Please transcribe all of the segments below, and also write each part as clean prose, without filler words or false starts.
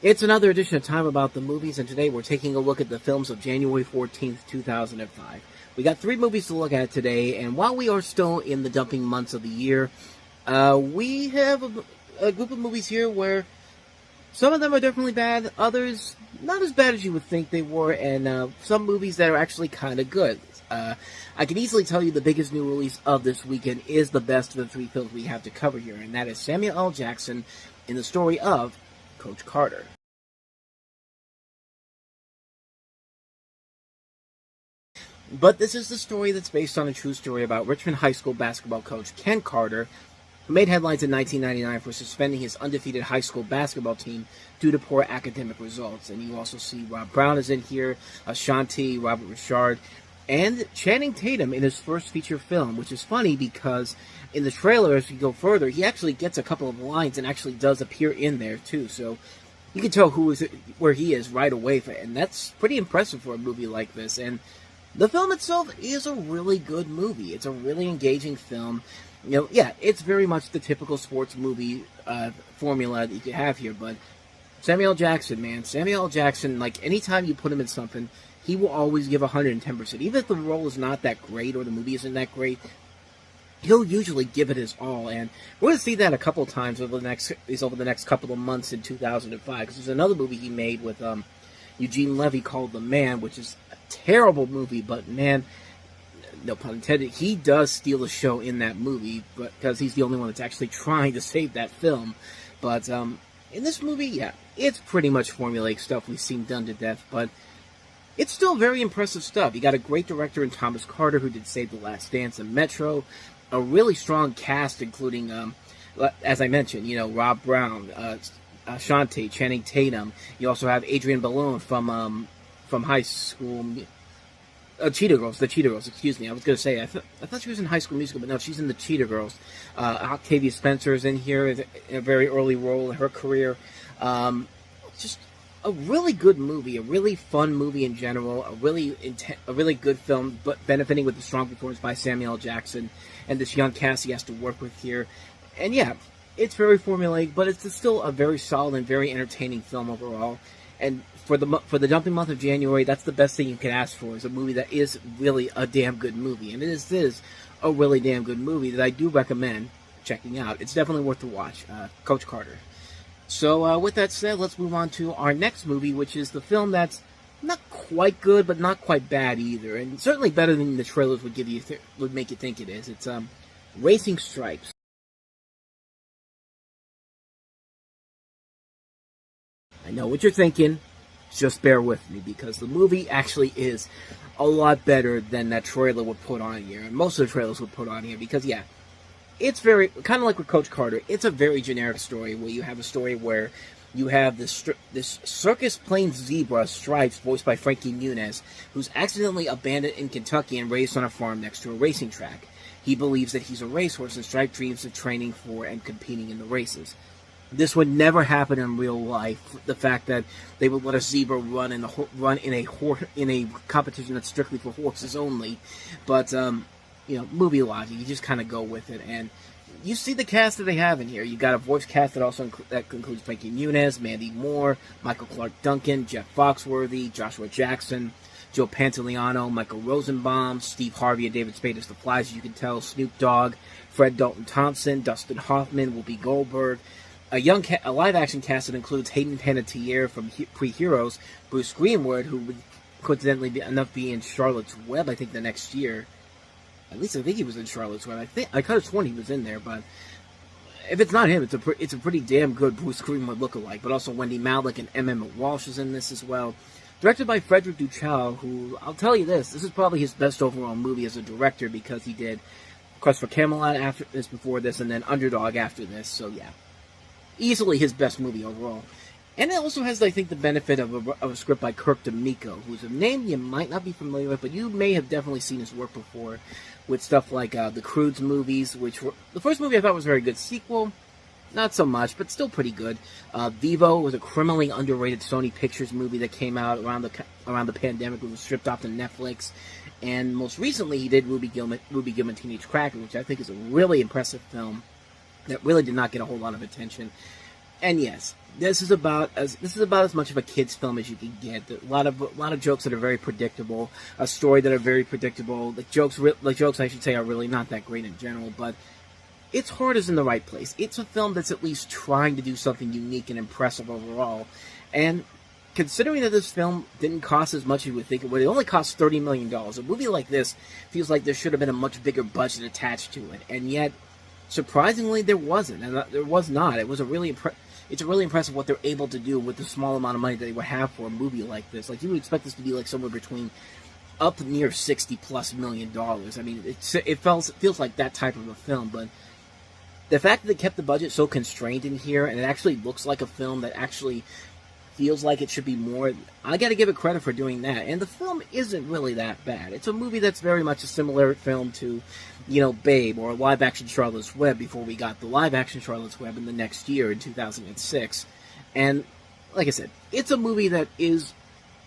It's another edition of Time About the Movies, and today we're taking a look at the films of January 14th, 2005. We got three movies to look at today, and while we are still in the dumping months of the year, we have a group of movies here where some of them are definitely bad, others not as bad as you would think they were, and some movies that are actually kind of good. I can easily tell you the biggest new release of this weekend is the best of the three films we have to cover here, and that is Samuel L. Jackson in the story of Coach Carter. But this is the story that's based on a true story about Richmond High School basketball coach Ken Carter, who made headlines in 1999 for suspending his undefeated high school basketball team due to poor academic results. And you also see Rob Brown is in here, Ashanti, Robert Richard, and Channing Tatum in his first feature film, which is funny because in the trailer, as you go further, he actually gets a couple of lines and actually does appear in there too. So you can tell where he is right away, and that's pretty impressive for a movie like this. And the film itself is a really good movie. It's a really engaging film. Yeah, it's very much the typical sports movie formula that you could have here, but Samuel L. Jackson, man. Samuel L. Jackson, like, anytime you put him in something, he will always give 110%. Even if the role is not that great or the movie isn't that great, he'll usually give it his all. And we're going to see that a couple times over the next couple of months in 2005, because there's another movie he made with Eugene Levy called The Man, which is a terrible movie, but man, no pun intended, he does steal the show in that movie, but because he's the only one that's actually trying to save that film. But in this movie, yeah, it's pretty much formulaic stuff we've seen done to death, but it's still very impressive stuff. You got a great director in Thomas Carter, who did Save the Last Dance and Metro, a really strong cast, including, as I mentioned, Rob Brown, Ashanti, Channing Tatum. You also have Adrienne Balone from High School, the Cheetah Girls. Excuse me. I was going to say I thought she was in High School Musical, but no, she's in the Cheetah Girls. Octavia Spencer is in here in a very early role in her career. Just a really good movie, a really fun movie in general, a really good film, but benefiting with the strong performance by Samuel L. Jackson and this young cast he has to work with here. And yeah, it's very formulaic, but it's still a very solid and very entertaining film overall. And for the dumping month of January, that's the best thing you can ask for, is a movie that is really a damn good movie. And it is a really damn good movie that I do recommend checking out. It's definitely worth the watch, Coach Carter. So with that said, let's move on to our next movie, which is the film that's not quite good, but not quite bad either, and certainly better than the trailers would make you think it is. It's Racing Stripes. I know what you're thinking. Just bear with me, because the movie actually is a lot better than that trailer would put on here, and most of the trailers would put on here, because yeah, it's very, kind of like with Coach Carter, it's a very generic story, where you have a story where you have this circus plain zebra, Stripes, voiced by Frankie Muniz, who's accidentally abandoned in Kentucky and raised on a farm next to a racing track. He believes that he's a racehorse, and Stripe dreams of training for and competing in the races. This would never happen in real life. The fact that they would let a zebra run in a competition that's strictly for horses only, but movie logic, you just kind of go with it, and you see the cast that they have in here. You got a voice cast that also includes Frankie Muniz, Mandy Moore, Michael Clark Duncan, Jeff Foxworthy, Joshua Jackson, Joe Pantoliano, Michael Rosenbaum, Steve Harvey, and David Spade as the Flies, as you can tell, Snoop Dogg, Fred Dalton Thompson, Dustin Hoffman, Whoopi Goldberg. A live-action cast that includes Hayden Panettiere from Pre-Heroes, Bruce Greenwood, who would coincidentally be in Charlotte's Web, I think, the next year. At least I think he was in Charlotte's Web. I could have sworn he was in there, but if it's not him, it's a pretty damn good Bruce Greenwood lookalike. But also Wendy Malick and M. Emmett Walsh is in this as well. Directed by Frederick Duchow, who, I'll tell you this is probably his best overall movie as a director, because he did Quest for Camelot before this, and then Underdog after this. So yeah, easily his best movie overall. And it also has, I think, the benefit of a script by Kirk D'Amico, who's a name you might not be familiar with, but you may have definitely seen his work before, with stuff like the Croods movies, which were, the first movie I thought was a very good. Sequel, not so much, but still pretty good. Vivo was a criminally underrated Sony Pictures movie that came out around the pandemic. It was stripped off to Netflix. And most recently, he did Ruby Gilman Teenage Cracker, which I think is a really impressive film that really did not get a whole lot of attention. And yes, this is about as much of a kids film as you can get. A lot of jokes that are very predictable, a story that are very predictable. The jokes I should say are really not that great in general, but its heart is in the right place. It's a film that's at least trying to do something unique and impressive overall. And considering that this film didn't cost as much as you would think it would, it only cost $30 million. A movie like this feels like there should have been a much bigger budget attached to it, and yet, surprisingly, there wasn't, and there was not. It's really impressive what they're able to do with the small amount of money that they would have for a movie like this. Like, you would expect this to be like somewhere between up near $60+ million. I mean, it feels like that type of a film, but the fact that they kept the budget so constrained in here, and it actually looks like a film that actually feels like it should be more, I gotta give it credit for doing that. And the film isn't really that bad. It's a movie that's very much a similar film to, Babe, or live-action Charlotte's Web, before we got the live-action Charlotte's Web in the next year, in 2006. And, like I said, it's a movie that is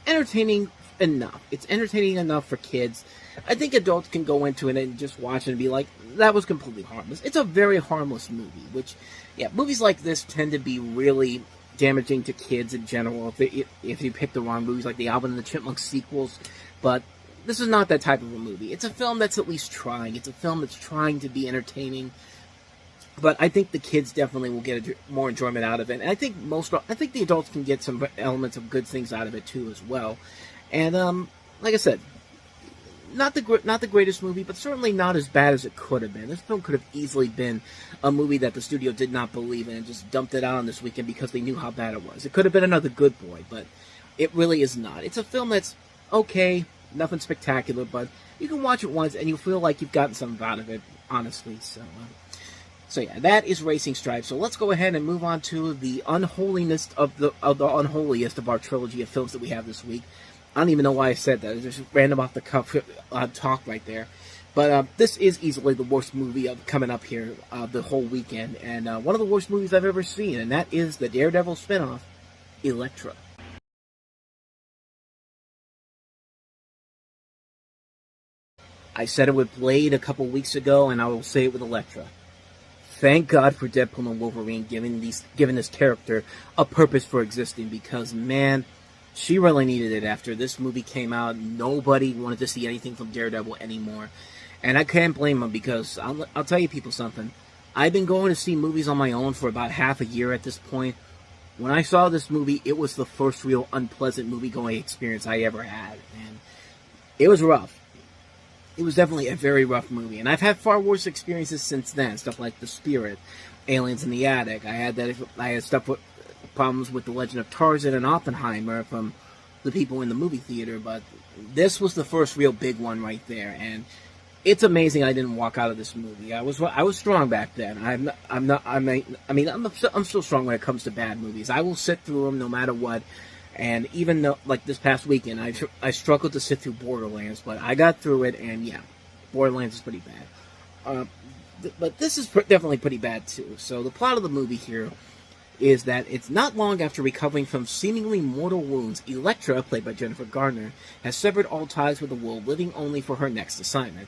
entertaining enough. It's entertaining enough for kids. I think adults can go into it and just watch it and be like, that was completely harmless. It's a very harmless movie, which, yeah, movies like this tend to be really damaging to kids in general if you pick the wrong movies, like the Alvin and the Chipmunks sequels. But this is not that type of a movie. It's a film that's at least trying. It's a film that's trying to be entertaining. But I think the kids definitely will get more enjoyment out of it. And I think the adults can get some elements of good things out of it too as well. And like I said, not the greatest movie, but certainly not as bad as it could have been. This film could have easily been a movie that the studio did not believe in and just dumped it out on this weekend because they knew how bad it was. It could have been another Good Boy, but it really is not. It's a film that's okay, nothing spectacular, but you can watch it once and you'll feel like you've gotten something out of it, honestly. So yeah, that is Racing Stripes. So let's go ahead and move on to the unholiness of the unholiest of our trilogy of films that we have this week. I don't even know why I said that. It's just random off the cuff talk right there. But this is easily the worst movie coming up here the whole weekend. And one of the worst movies I've ever seen. And that is the Daredevil spinoff, Elektra. I said it with Blade a couple weeks ago, and I will say it with Elektra. Thank God for Deadpool and Wolverine giving this character a purpose for existing, because, man, she really needed it after this movie came out. Nobody wanted to see anything from Daredevil anymore. And I can't blame them, because I'll tell you people something. I've been going to see movies on my own for about half a year at this point. When I saw this movie, it was the first real unpleasant movie-going experience I ever had. And it was rough. It was definitely a very rough movie. And I've had far worse experiences since then. Stuff like The Spirit, Aliens in the Attic. I had problems with The Legend of Tarzan and Oppenheimer from the people in the movie theater, but this was the first real big one right there, and it's amazing I didn't walk out of this movie. I was strong back then. I'm still strong when it comes to bad movies. I will sit through them no matter what. And even though, like this past weekend, I struggled to sit through Borderlands, but I got through it, and yeah, Borderlands is pretty bad. But this is definitely pretty bad too. So the plot of the movie here is that it's not long after recovering from seemingly mortal wounds, Elektra, played by Jennifer Garner, has severed all ties with the world, living only for her next assignment.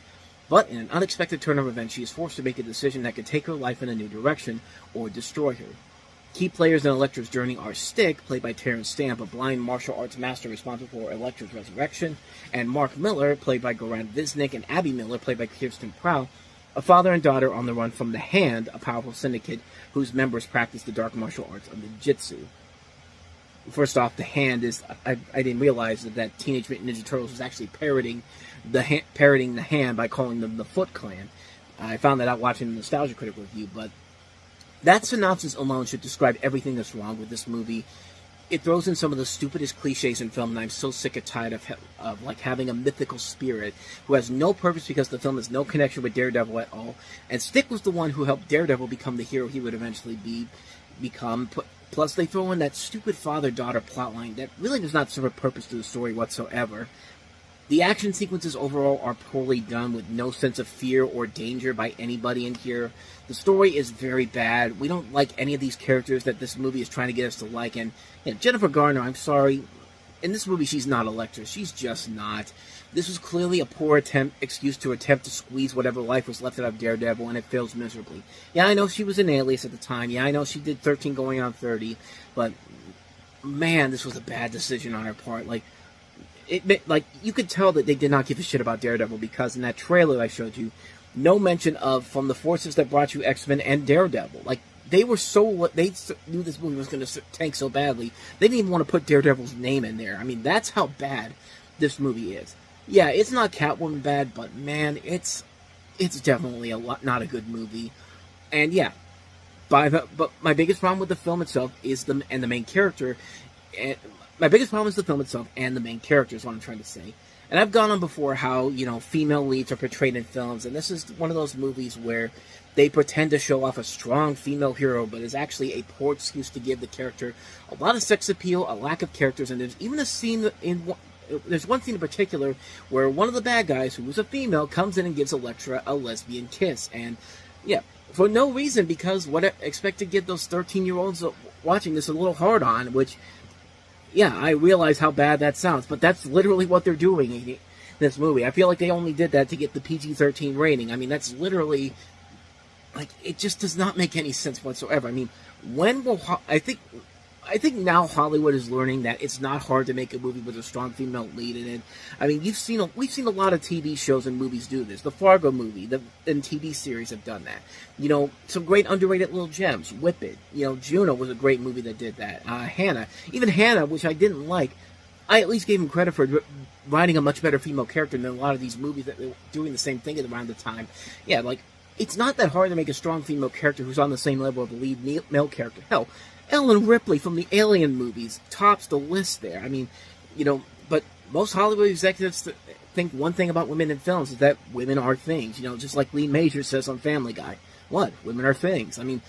But in an unexpected turn of events, she is forced to make a decision that could take her life in a new direction, or destroy her. Key players in Elektra's journey are Stick, played by Terrence Stamp, a blind martial arts master responsible for Elektra's resurrection, and Mark Miller, played by Goran Visnik, and Abby Miller, played by Kirsten Prow, a father and daughter on the run from The Hand, a powerful syndicate whose members practice the dark martial arts of the Jitsu. First off, The Hand is... I didn't realize that Teenage Mutant Ninja Turtles was actually parroting the Hand by calling them the Foot Clan. I found that out watching the Nostalgia Critic review, but that synopsis alone should describe everything that's wrong with this movie. It throws in some of the stupidest cliches in film, and I'm so sick and tired of like having a mythical spirit who has no purpose because the film has no connection with Daredevil at all. And Stick was the one who helped Daredevil become the hero he would eventually become. Plus, they throw in that stupid father-daughter plotline that really does not serve a purpose to the story whatsoever. The action sequences overall are poorly done, with no sense of fear or danger by anybody in here. The story is very bad. We don't like any of these characters that this movie is trying to get us to like. And Jennifer Garner, I'm sorry, in this movie, she's not Elektra. She's just not. This was clearly a poor excuse to attempt to squeeze whatever life was left out of Daredevil, and it fails miserably. Yeah, I know she was an Alias at the time. Yeah, I know she did 13 going on 30, but man, this was a bad decision on her part. Like, you could tell that they did not give a shit about Daredevil, because in that trailer I showed you, no mention of from the forces that brought you X-Men and Daredevil. Like, they were they knew this movie was going to tank so badly, they didn't even want to put Daredevil's name in there. I mean, that's how bad this movie is. Yeah, it's not Catwoman bad, but man, it's definitely not a good movie. And yeah, but my biggest problem with the film itself is the main character. And my biggest problem is the film itself and the main character is what I'm trying to say. And I've gone on before how, you know, female leads are portrayed in films, and this is one of those movies where they pretend to show off a strong female hero, but is actually a poor excuse to give the character a lot of sex appeal, a lack of characters, and there's even a scene there's one scene in particular where one of the bad guys, who was a female, comes in and gives Elektra a lesbian kiss, and yeah, for no reason, because what I expect to get those 13-year-olds watching this a little hard on, which, yeah, I realize how bad that sounds, but that's literally what they're doing in this movie. I feel like they only did that to get the PG-13 rating. I mean, that's literally, like, it just does not make any sense whatsoever. I mean, when will I think now Hollywood is learning that it's not hard to make a movie with a strong female lead in it. I mean, we've seen a lot of TV shows and movies do this. The Fargo movie, and TV series have done that. You know, some great underrated little gems. Whip It. You know, Juno was a great movie that did that. Hannah, which I didn't like, I at least gave him credit for writing a much better female character than a lot of these movies that were doing the same thing at around the time. Yeah, like, it's not that hard to make a strong female character who's on the same level of the lead male character. Hell, Ellen Ripley from the Alien movies tops the list there. I mean, you know, but most Hollywood executives think one thing about women in films is that women are things. You know, just like Lee Majors says on Family Guy. What? Women are things. I mean,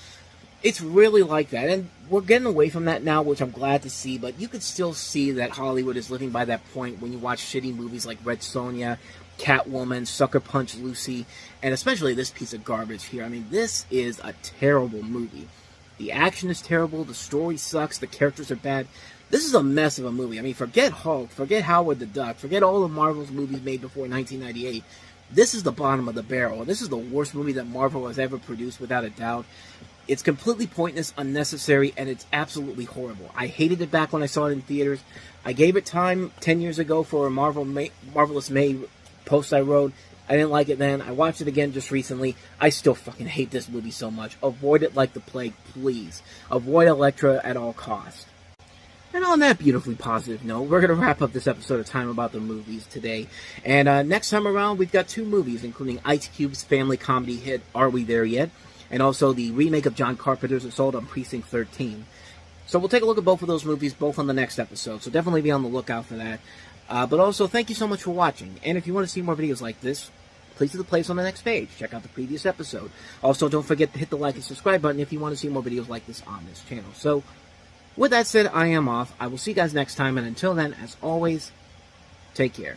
it's really like that. And we're getting away from that now, which I'm glad to see. But you could still see that Hollywood is living by that point when you watch shitty movies like Red Sonja, Catwoman, Sucker Punch Lucy, and especially this piece of garbage here. I mean, this is a terrible movie. The action is terrible, the story sucks, the characters are bad. This is a mess of a movie. I mean, forget Hulk, forget Howard the Duck, forget all the Marvel's movies made before 1998. This is the bottom of the barrel. This is the worst movie that Marvel has ever produced, without a doubt. It's completely pointless, unnecessary, and it's absolutely horrible. I hated it back when I saw it in theaters. I gave it time 10 years ago for a Marvelous May post I wrote. I didn't like it then. I watched it again just recently. I still fucking hate this movie so much. Avoid it like the plague, please. Avoid Elektra at all costs. And on that beautifully positive note, we're going to wrap up this episode of Time About the Movies today. And next time around, we've got 2 movies, including Ice Cube's family comedy hit, Are We There Yet? And also the remake of John Carpenter's Assault on Precinct 13. So we'll take a look at both of those movies, both on the next episode. So definitely be on the lookout for that. But also, thank you so much for watching. And if you want to see more videos like this, please do the plays on the next page. Check out the previous episode. Also, don't forget to hit the like and subscribe button if you want to see more videos like this on this channel. So, with that said, I am off. I will see you guys next time. And until then, as always, take care.